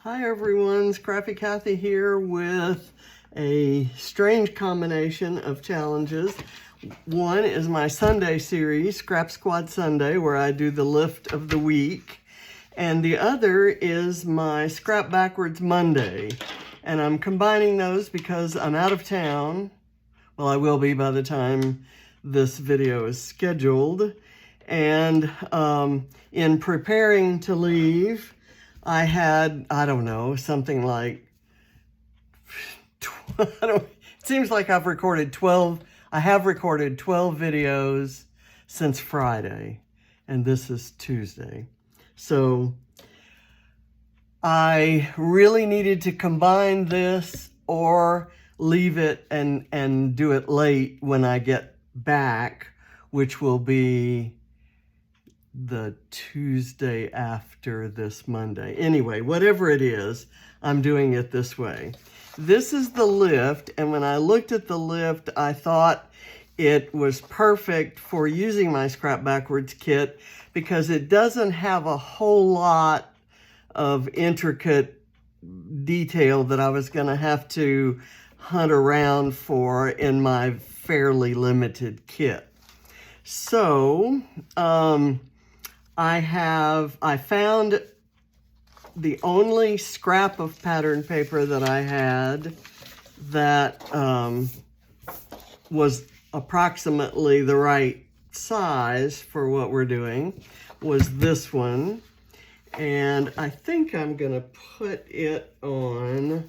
Hi everyone, Scrappy Kathy here with a strange combination of challenges. One is my Sunday series, Scrap Squad Sunday, where I do the lift of the week. And the other is my Scrap Backwards Monday. And I'm combining those because I'm out of town. Well, I will be by the time this video is scheduled. And in preparing to leave, I had, I don't know, something like, it seems like I've recorded 12, I have recorded 12 videos since Friday, and this is Tuesday. So I really needed to combine this or leave it and do it late when I get back, which will be the Tuesday after this Monday. Anyway, whatever it is, I'm doing it this way. This is the lift, and when I looked at the lift, I thought it was perfect for using my Scrap Backwards kit because it doesn't have a whole lot of intricate detail that I was going to have to hunt around for in my fairly limited kit. So, I found the only scrap of pattern paper that I had that was approximately the right size for what we're doing was this one. And I think I'm gonna put it on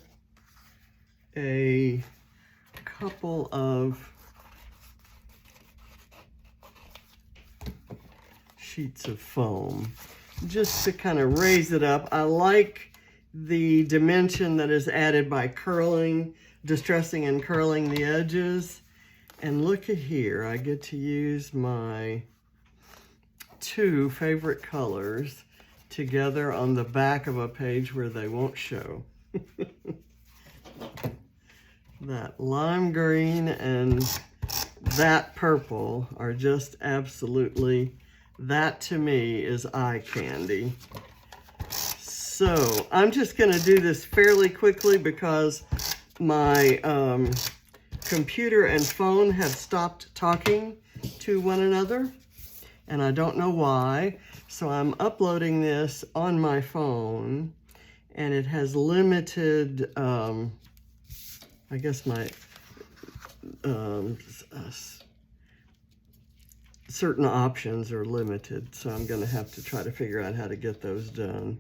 a couple of sheets of foam just to kind of raise it up. I like the dimension that is added by curling, distressing and curling the edges. And look at here, I get to use my two favorite colors together on the back of a page where they won't show. That lime green and that purple are just absolutely, that to me is eye candy. So I'm just gonna do this fairly quickly because my computer and phone have stopped talking to one another, and I don't know why. So I'm uploading this on my phone, and it has limited, I guess my certain options are limited, so I'm going to have to try to figure out how to get those done.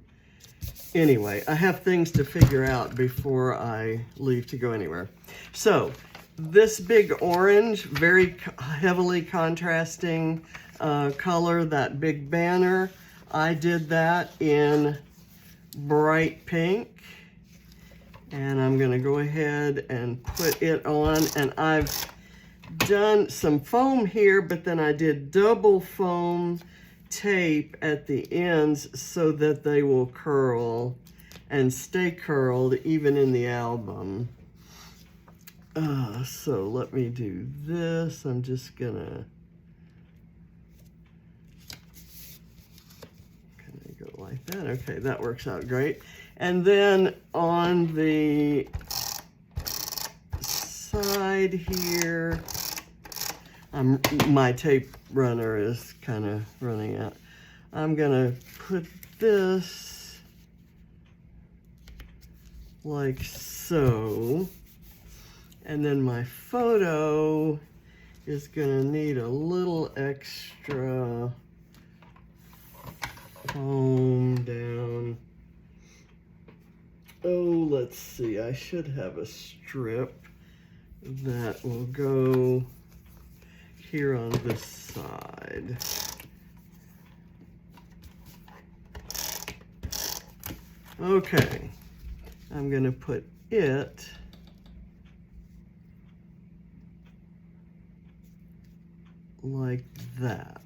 Anyway, I have things to figure out before I leave to go anywhere. So this big orange, very heavily contrasting color, that big banner, I did that in bright pink. And I'm going to go ahead and put it on, and I've done some foam here, but then I did double foam tape at the ends so that they will curl and stay curled even in the album. So let me do this. I'm just gonna go like that. Okay, that works out great. And then on the side here, my tape runner is kind of running out. I'm gonna put this like so. And then my photo is gonna need a little extra foam down. Oh, let's see, I should have a strip that will go here on this side. Okay, I'm gonna put it like that.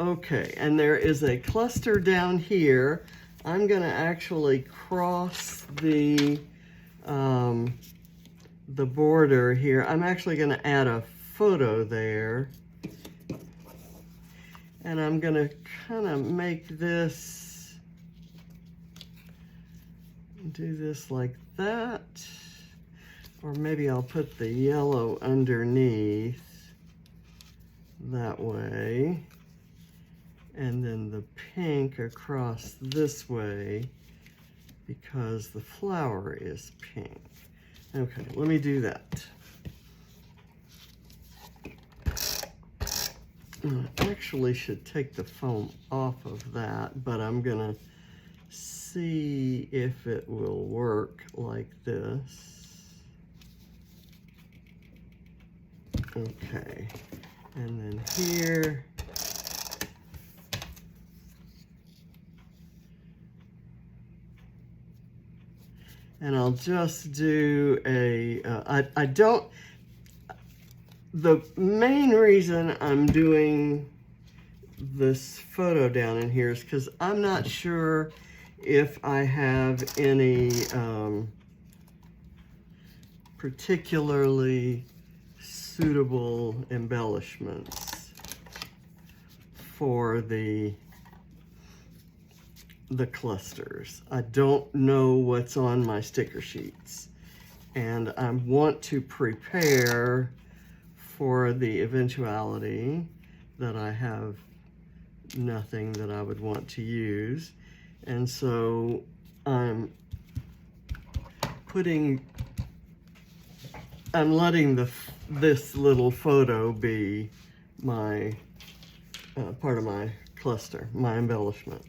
Okay, and there is a cluster down here. I'm gonna actually cross the border here. I'm actually gonna add a photo there. And I'm gonna kind of make this do this like that. Or maybe I'll put the yellow underneath that way. And then the pink across this way because the flower is pink. Okay, let me do that. I actually should take the foam off of that, but I'm gonna see if it will work like this. Okay, and then here. And I'll just do a, the main reason I'm doing this photo down in here is because I'm not sure if I have any particularly suitable embellishments for the clusters. I don't know what's on my sticker sheets, and I want to prepare for the eventuality that I have nothing that I would want to use. And so I'm letting this little photo be my part of my cluster, my embellishment.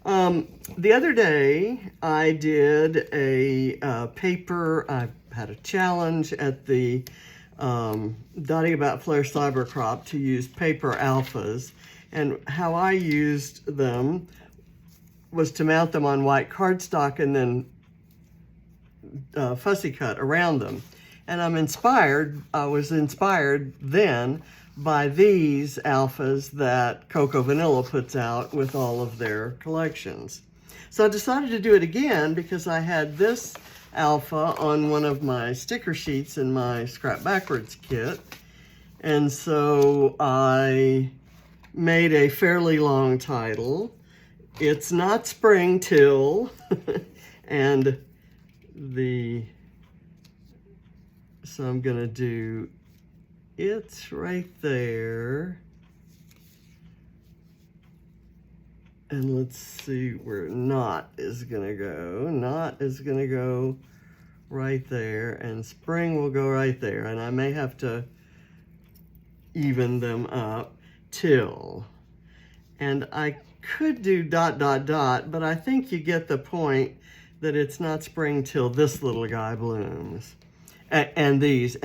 The other day I did a paper, I had a challenge at the Dotting About Flare Cyber Crop to use paper alphas, and how I used them was to mount them on white cardstock and then fussy cut around them. And I was inspired then by these alphas that Cocoa Vanilla puts out with all of their collections. So I decided to do it again because I had this alpha on one of my sticker sheets in my Scrap Backwards kit. And so I made a fairly long title. It's not spring till, and so I'm gonna do, it's right there. And let's see where not is gonna go. Not is gonna go right there, and spring will go right there. And I may have to even them up till. And I could do dot, dot, dot, but I think you get the point that it's not spring till this little guy blooms. And these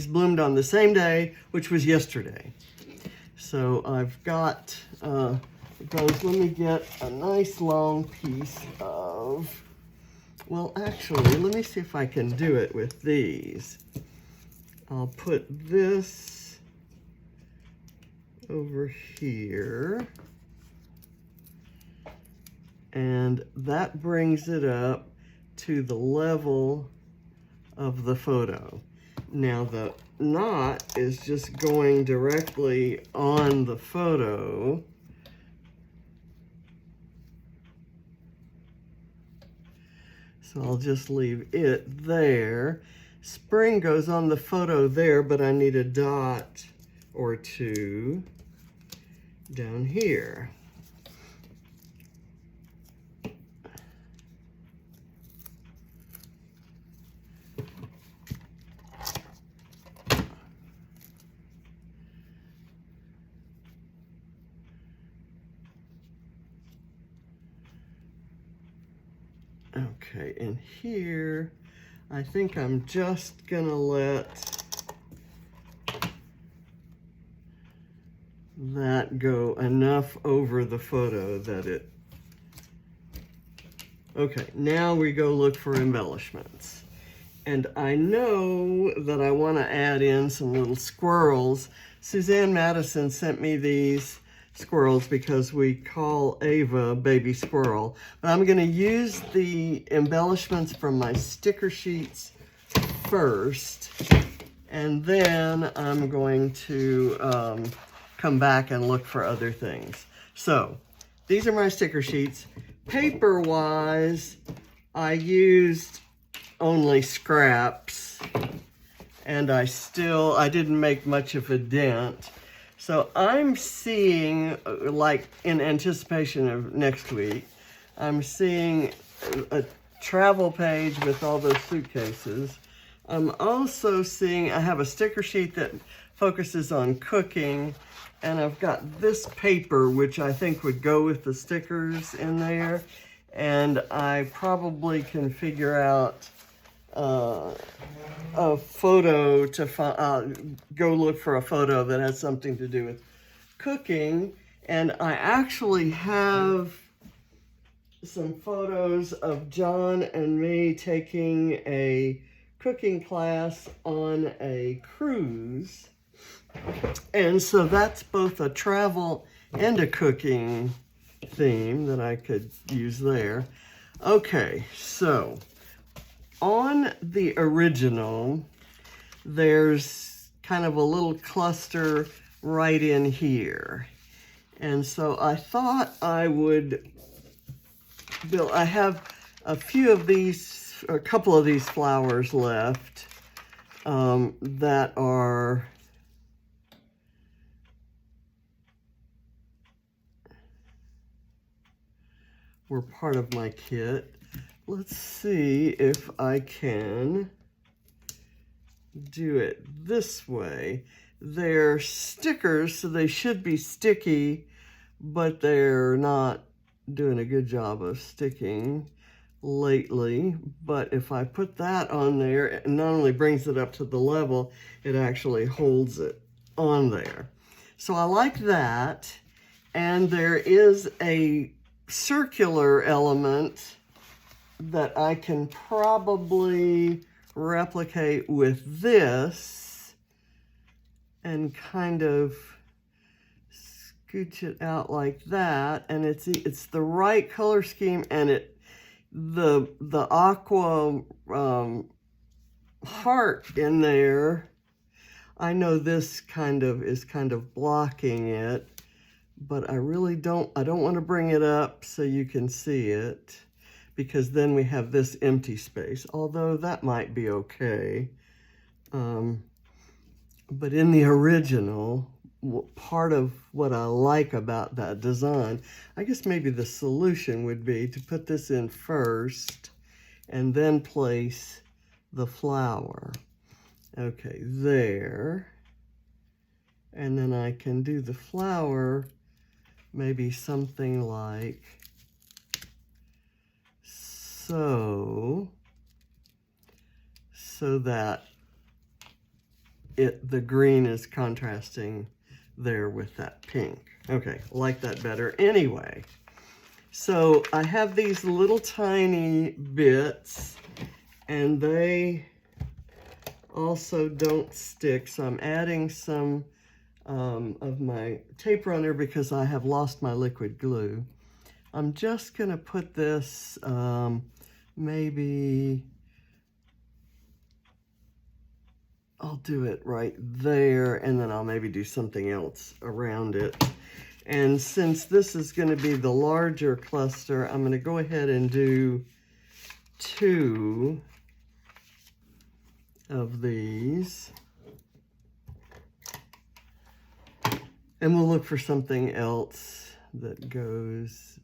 bloomed on the same day, which was yesterday. So I've got those. Let me get a nice long piece of, well, actually, let me see if I can do it with these. I'll put this over here, and that brings it up to the level of the photo. Now the knot is just going directly on the photo. So I'll just leave it there. Spring goes on the photo there, but I need a dot or two down here. Okay, and here, I think I'm just gonna let that go enough over the photo that it, okay, now we go look for embellishments. And I know that I wanna add in some little squirrels. Suzanne Madison sent me these squirrels because we call Ava Baby Squirrel. But I'm gonna use the embellishments from my sticker sheets first, and then I'm going to come back and look for other things. So these are my sticker sheets. Paper-wise, I used only scraps, and I didn't make much of a dent. So I'm seeing, like in anticipation of next week, I'm seeing a travel page with all those suitcases. I'm also seeing, I have a sticker sheet that focuses on cooking, and I've got this paper, which I think would go with the stickers in there. And I probably can figure out a photo to go look for a photo that has something to do with cooking. And I actually have some photos of John and me taking a cooking class on a cruise. And so that's both a travel and a cooking theme that I could use there. Okay, so on the original, there's kind of a little cluster right in here. And so I thought I would build, I have a couple of these flowers left that were part of my kit. Let's see if I can do it this way. They're stickers, so they should be sticky, but they're not doing a good job of sticking lately. But if I put that on there, it not only brings it up to the level, it actually holds it on there. So I like that. And there is a circular element that I can probably replicate with this and kind of scooch it out like that. And it's the right color scheme, and the aqua heart in there. I know this is kind of blocking it, but I don't want to bring it up so you can see it, because then we have this empty space, although that might be okay. But in the original, part of what I like about that design, I guess maybe the solution would be to put this in first and then place the flower. Okay, there. And then I can do the flower maybe something like so that the green is contrasting there with that pink. Okay, like that better. Anyway, so I have these little tiny bits, and they also don't stick, so I'm adding some of my tape runner because I have lost my liquid glue. I'm just going to put this maybe, I'll do it right there, and then I'll maybe do something else around it. And since this is going to be the larger cluster, I'm going to go ahead and do 2 of these. And we'll look for something else that goes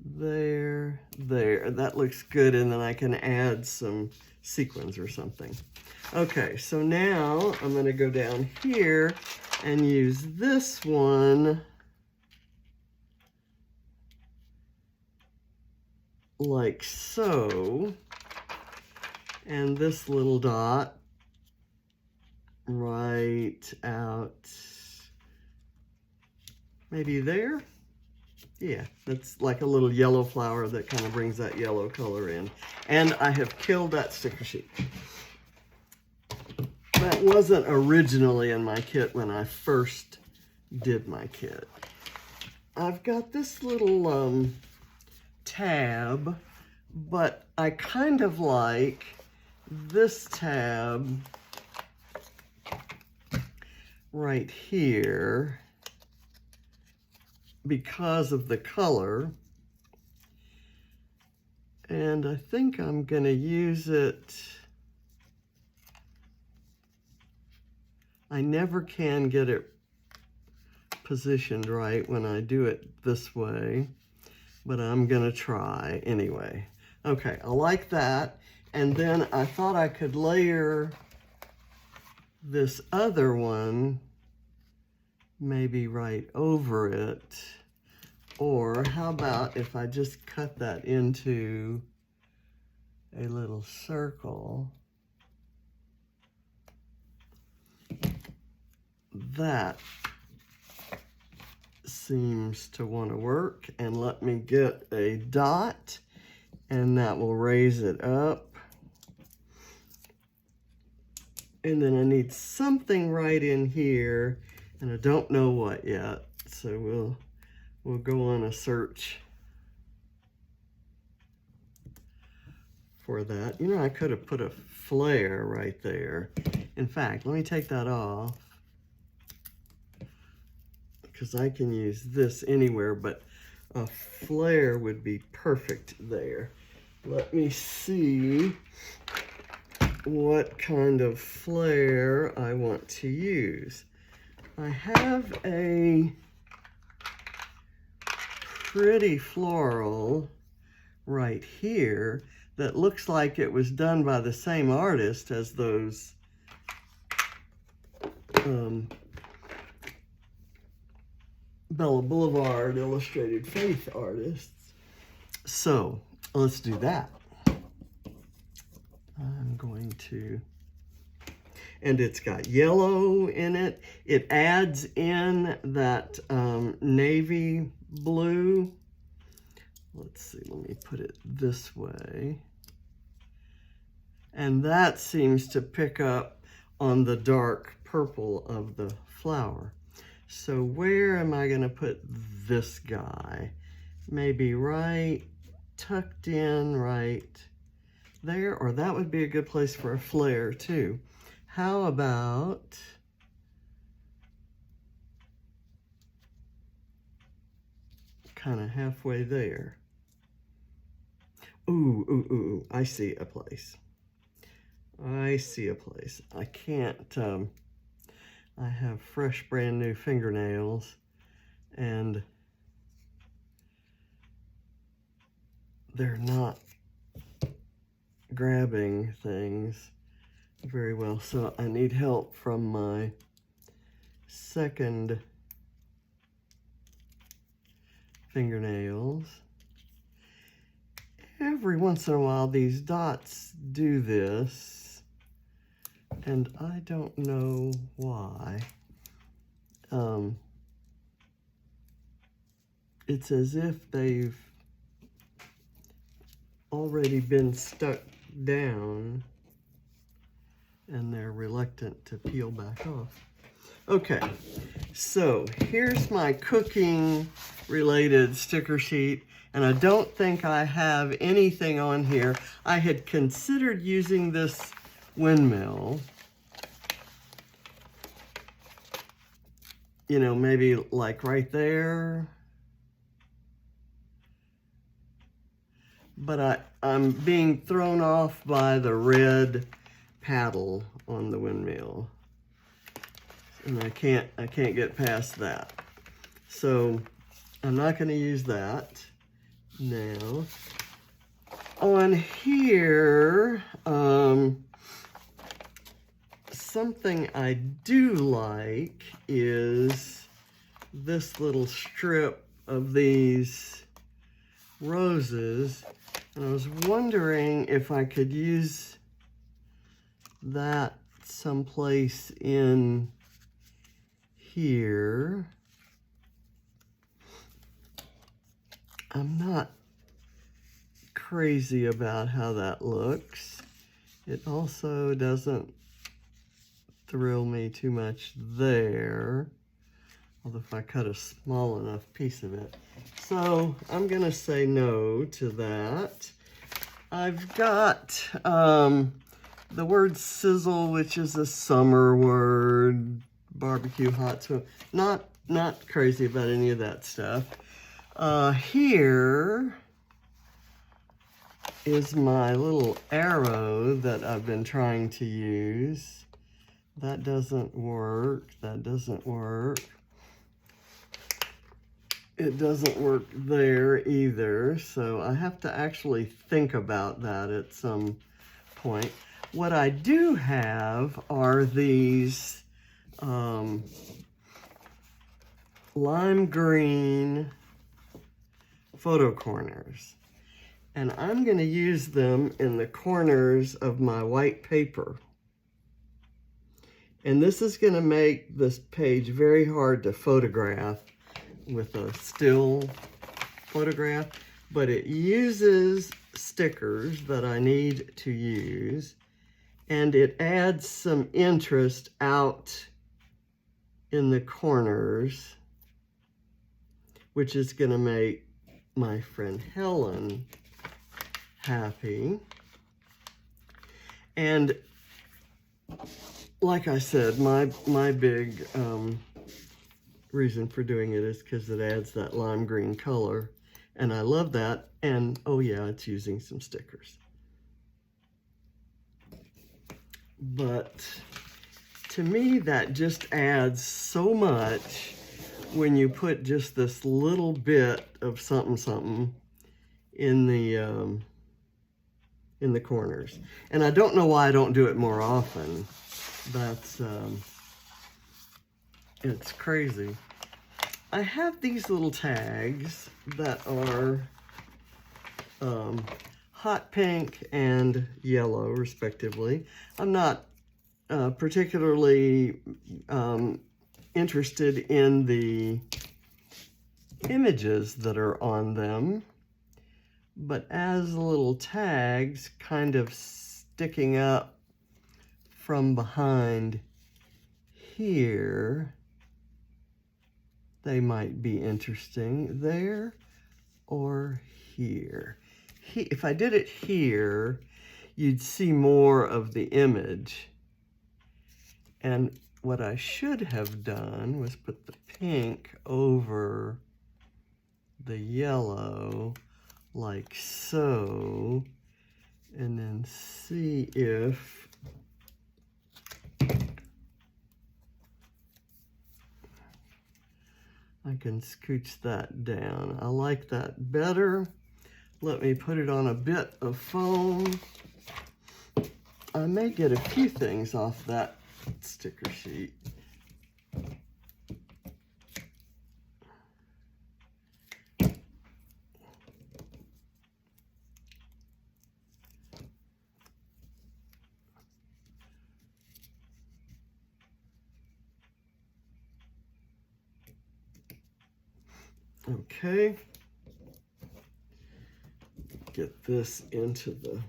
there. That looks good, and then I can add some sequins or something. Okay, so now I'm going to go down here and use this one like so, and this little dot right out maybe there. Yeah, that's like a little yellow flower that kind of brings that yellow color in. And I have killed that sticker sheet. That wasn't originally in my kit when I first did my kit. I've got this little tab, but I kind of like this tab right here because of the color. And I think I'm going to use it. I never can get it positioned right when I do it this way, but I'm going to try anyway. Okay, I like that. And then I thought I could layer this other one maybe right over it. Or how about if I just cut that into a little circle? That seems to want to work. And let me get a dot, and that will raise it up. And then I need something right in here, and I don't know what yet. So we'll go on a search for that. You know, I could have put a flare right there. In fact, let me take that off, because I can use this anywhere, but a flare would be perfect there. Let me see what kind of flare I want to use. I have a pretty floral right here that looks like it was done by the same artist as those Bella Boulevard Illustrated Faith artists. So let's do that. I'm going to, and it's got yellow in it. It adds in that navy blue. Let's see, let me put it this way. And that seems to pick up on the dark purple of the flower. So where am I gonna put this guy? Maybe right tucked in right there, or that would be a good place for a flare too. How about kind of halfway there? Ooh, I see a place. I see a place. I can't, I have fresh brand new fingernails, and they're not grabbing things very well, so I need help from my second fingernails. Every once in a while these dots do this, and I don't know why. It's as if they've already been stuck down and they're reluctant to peel back off. Okay, so here's my cooking related sticker sheet, and I don't think I have anything on here. I had considered using this windmill, you know, maybe like right there. But I'm being thrown off by the red paddle on the windmill, and I can't get past that. So I'm not going to use that now. On here, something I do like is this little strip of these roses. And I was wondering if I could use that someplace in here. I'm not crazy about how that looks. It also doesn't thrill me too much there, although if I cut a small enough piece of it. So I'm gonna say no to that. I've got the word sizzle, which is a summer word, barbecue hot, so not crazy about any of that stuff. Here, is my little arrow that I've been trying to use. That doesn't work. That doesn't work. It doesn't work there either, so I have to actually think about that at some point. What I do have are these lime green photo corners, and I'm going to use them in the corners of my white paper. And this is going to make this page very hard to photograph with a still photograph, but it uses stickers that I need to use, and it adds some interest out in the corners, which is going to make my friend Helen happy. And like I said, my big reason for doing it is because it adds that lime green color, and I love that. And oh yeah, it's using some stickers. But to me, that just adds so much when you put just this little bit of something in the corners. And I don't know why I don't do it more often. That's it's crazy. I have these little tags that are hot pink and yellow, respectively. I'm not particularly interested in the images that are on them, but as little tags kind of sticking up from behind here, they might be interesting there or here. If I did it here, you'd see more of the image. And what I should have done was put the pink over the yellow like so, and then see if I can scooch that down. I like that better. Let me put it on a bit of foam. I may get a few things off that sticker sheet. Okay, get this into the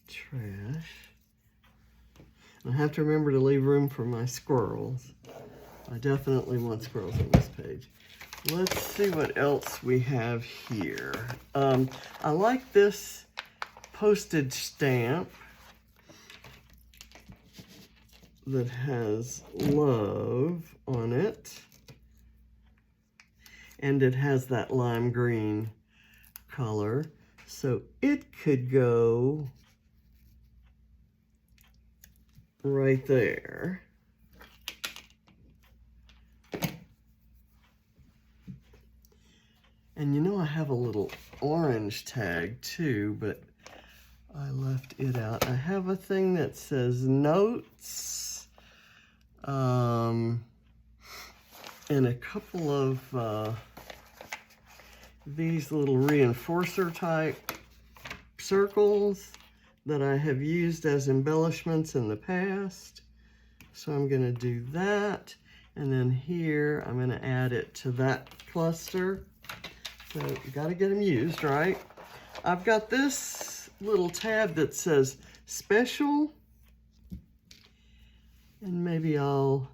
trash. I have to remember to leave room for my squirrels. I definitely want squirrels on this page. Let's see what else we have here. I like this postage stamp that has love on it. And it has that lime green color. So it could go right there. And you know, I have a little orange tag too, but I left it out. I have a thing that says notes, and a couple of these little reinforcer type circles that I have used as embellishments in the past. So I'm going to do that, and then here I'm going to add it to that cluster. So you got to get them used, right? I've got this little tab that says special, and maybe I'll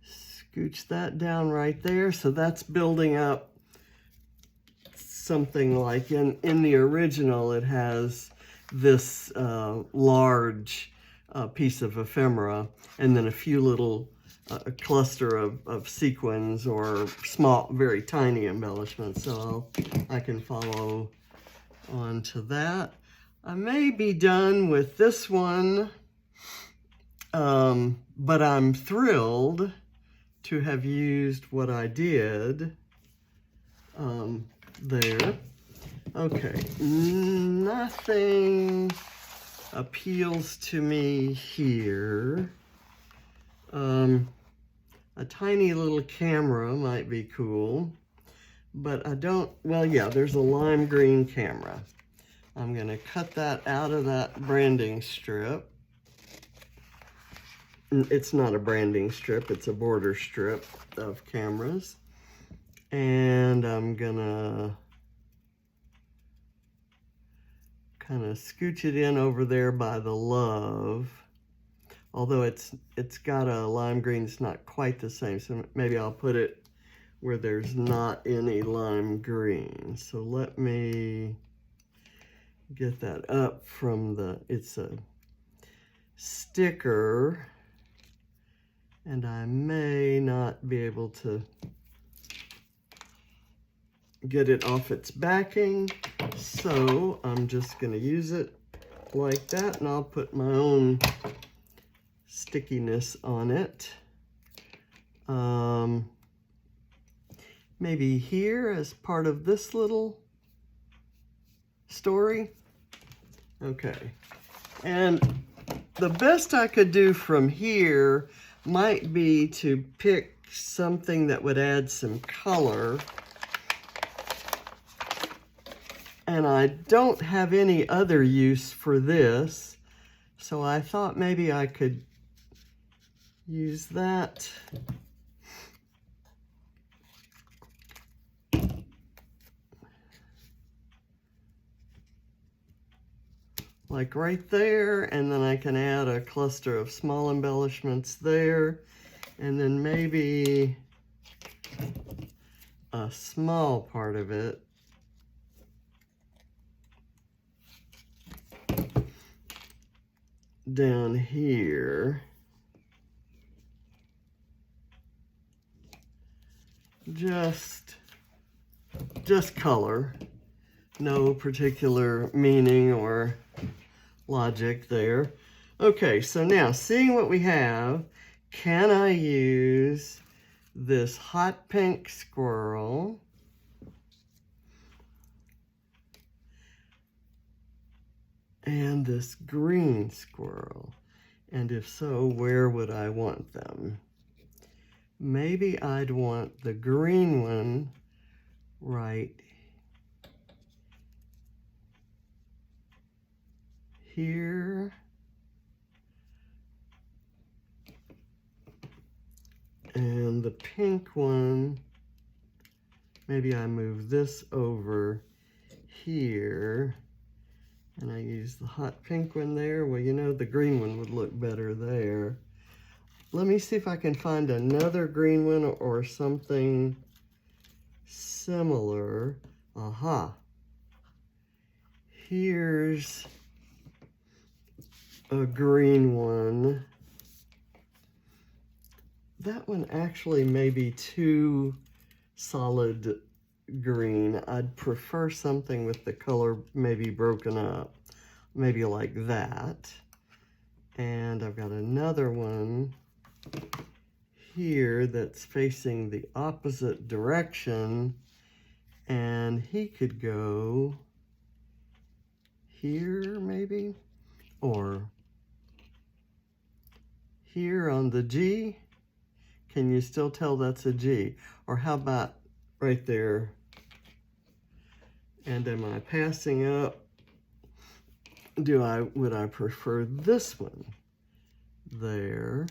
scooch that down right there. So that's building up something like in the original, it has this large piece of ephemera, and then a few little a cluster of sequins or small, very tiny embellishments. So I can follow to that. I may be done with this one, but I'm thrilled to have used what I did there. Okay, nothing appeals to me here. A tiny little camera might be cool, but I don't, well, yeah, there's a lime green camera. I'm gonna cut that out of that branding strip. It's not a branding strip, it's a border strip of cameras. And I'm gonna kind of scooch it in over there by the love. Although it's got a lime green, it's not quite the same. So maybe I'll put it where there's not any lime green. So let me get that up from the, it's a sticker, and I may not be able to get it off its backing. So I'm just gonna use it like that, and I'll put my own stickiness on it. Maybe here as part of this little story. Okay, and the best I could do from here might be to pick something that would add some color. And I don't have any other use for this, so I thought maybe I could use that. Like right there, and then I can add a cluster of small embellishments there, and then maybe a small part of it down here. Just color, no particular meaning or logic there. Okay, so now seeing what we have, can I use this hot pink squirrel and this green squirrel? And if so, where would I want them? Maybe I'd want the green one right here. And the pink one, maybe I move this over here and I use the hot pink one there. Well, you know, the green one would look better there. Let me see if I can find another green one or something similar. Aha. Here's a green one. That one actually may be too solid green. I'd prefer something with the color maybe broken up, maybe like that. And I've got another one here that's facing the opposite direction, and he could go here maybe, or here on the G. Can you still tell that's a G? Or how about right there? And am I passing up? Would I prefer this one there?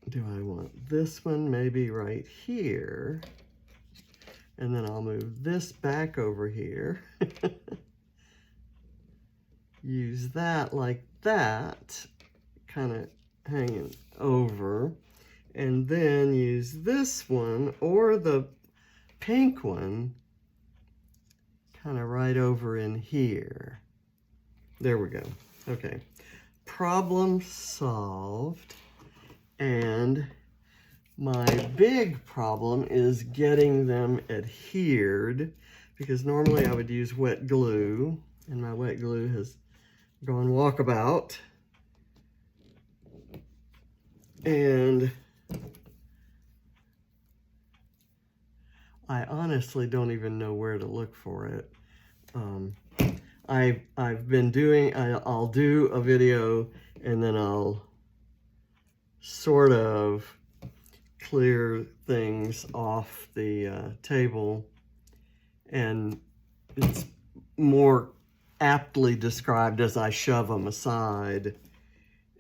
Do I want this one maybe right here? And then I'll move this back over here. Use that like that, kind of hanging over. And then use this one or the pink one kind of right over in here. There we go. Okay. Problem solved. And my big problem is getting them adhered, because normally I would use wet glue, and my wet glue has gone walkabout. And I honestly don't even know where to look for it. I've been doing, I'll do a video and then I'll sort of clear things off the table, and it's more aptly described as I shove them aside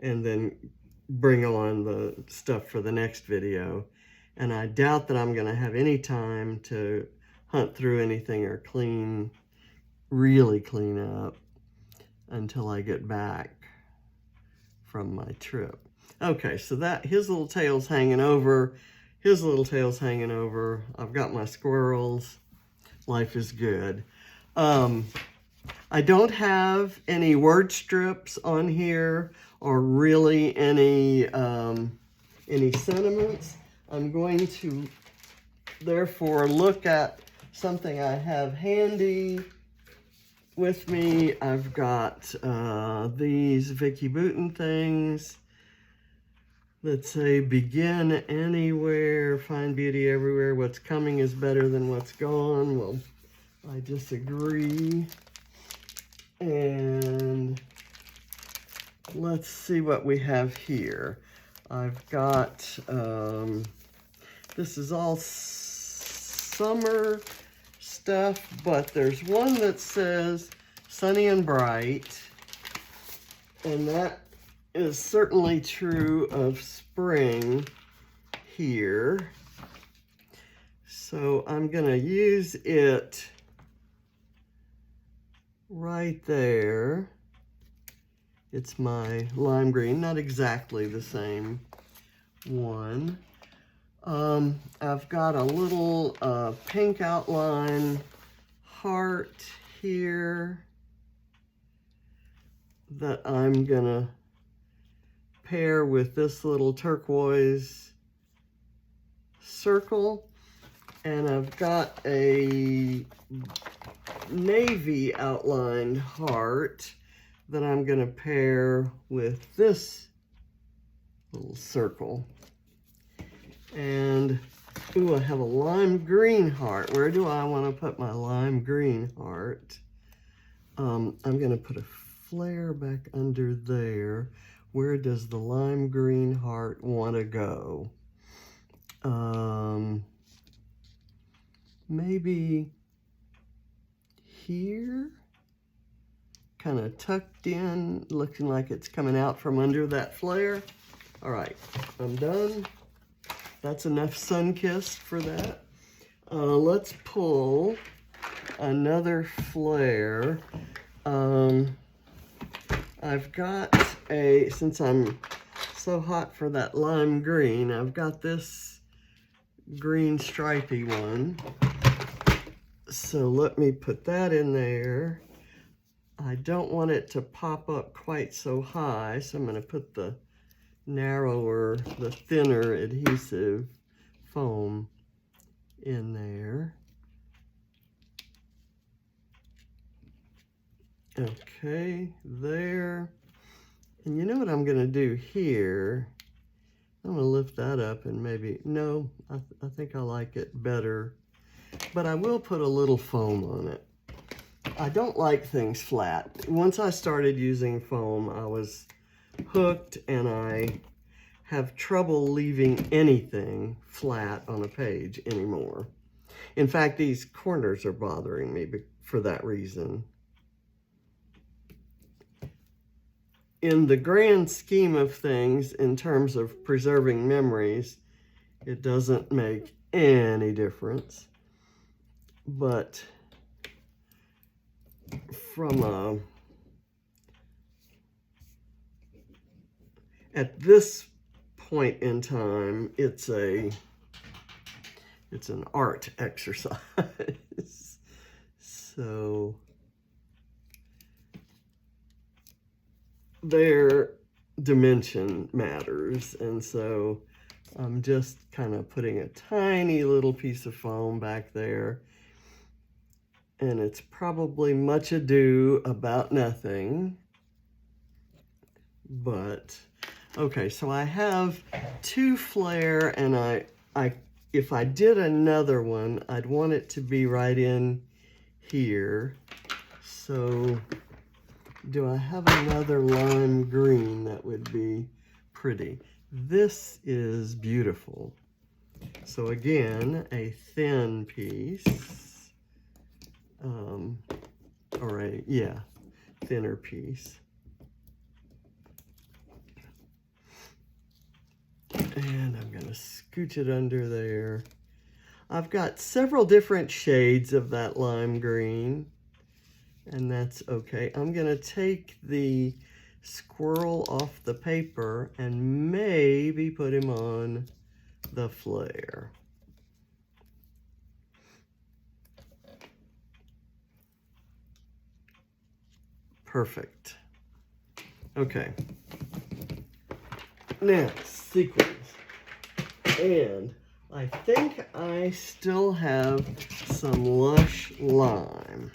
and then bring on the stuff for the next video. And I doubt that I'm going to have any time to hunt through anything or really clean up until I get back from my trip. Okay, so that his little tail's hanging over, his little tail's hanging over. I've got my squirrels. Life is good. I don't have any word strips on here or really any sentiments. I'm going to therefore look at something I have handy with me. I've got these Vicky Boutin things that say begin anywhere, find beauty everywhere. What's coming is better than what's gone. Well, I disagree. And let's see what we have here. I've got, this is all summer stuff, but there's one that says sunny and bright, and that is certainly true of spring here. So I'm gonna use it right there. It's my lime green, not exactly the same one. I've got a little pink outline heart here that I'm gonna pair with this little turquoise circle. And I've got a navy outlined heart that I'm gonna pair with this little circle. And, ooh, I have a lime green heart. Where do I wanna put my lime green heart? I'm gonna put a flare back under there. Where does the lime green heart wanna go? Maybe here? Kind of tucked in, looking like it's coming out from under that flare. All right, I'm done. That's enough sun-kissed for that. Let's pull another flare. I've got since I'm so hot for that lime green, I've got this green stripy one. So let me put that in there. I don't want it to pop up quite so high, so I'm going to put the narrower, the thinner adhesive foam in there. Okay, there. And you know what I'm going to do here? I'm going to lift that up and maybe, no, I think I like it better. But I will put a little foam on it. I don't like things flat. Once I started using foam, I was hooked, and I have trouble leaving anything flat on a page anymore. In fact, these corners are bothering me for that reason. In the grand scheme of things, in terms of preserving memories, it doesn't make any difference. But from at this point in time, it's an art exercise. So there, dimension matters. And so I'm just kind of putting a tiny little piece of foam back there. And it's probably much ado about nothing. But, okay, so I have 2 flare, and if I did another one, I'd want it to be right in here. So, do I have another lime green that would be pretty? This is beautiful. So again, a thin piece, or a, thinner piece. And I'm going to scooch it under there. I've got several different shades of that lime green, and that's okay. I'm going to take the squirrel off the paper and maybe put him on the flare. Perfect. Okay. Next, sequins. And I think I still have some Lush lime.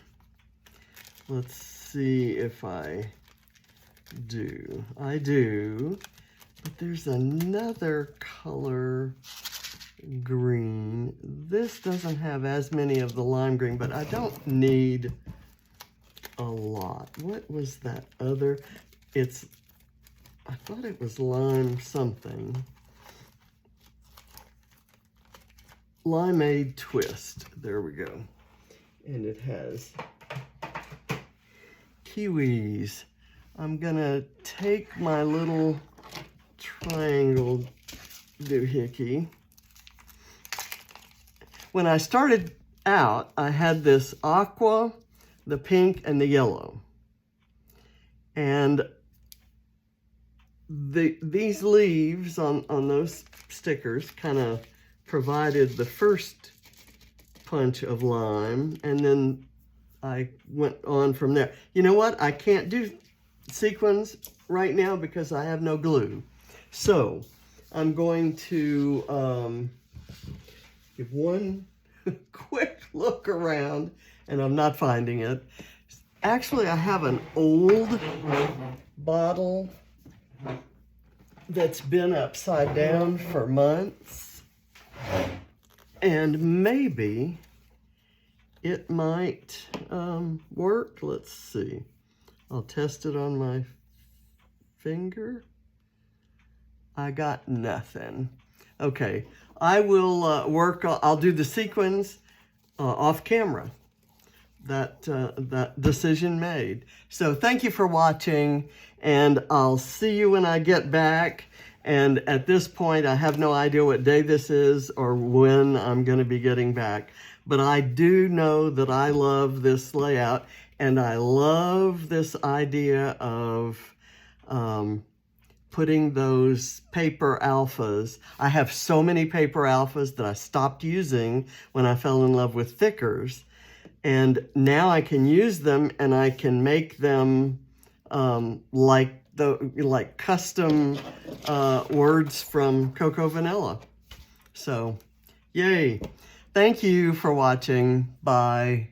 Let's see if I do. I do, but there's another color green. This doesn't have as many of the lime green, but I don't need a lot. What was that other? I thought it was lime something. Limeade Twist. There we go. And it has kiwis. I'm gonna take my little triangle doohickey. When I started out, I had this aqua, the pink, and the yellow. And these leaves on those stickers kind of provided the first punch of lime, and then I went on from there. You know what? I can't do sequins right now because I have no glue. So I'm going to give one quick look around, and I'm not finding it. Actually, I have an old bottle that's been upside down for months, and maybe it might work. Let's see. I'll test it on my finger. I got nothing. Okay, I will I'll do the sequins off camera. That decision made. So thank you for watching, and I'll see you when I get back. And at this point, I have no idea what day this is or when I'm going to be getting back. But I do know that I love this layout, and I love this idea of putting those paper alphas. I have so many paper alphas that I stopped using when I fell in love with thickers. And now I can use them, and I can make them like custom words from Cocoa Vanilla. So, yay. Thank you for watching. Bye.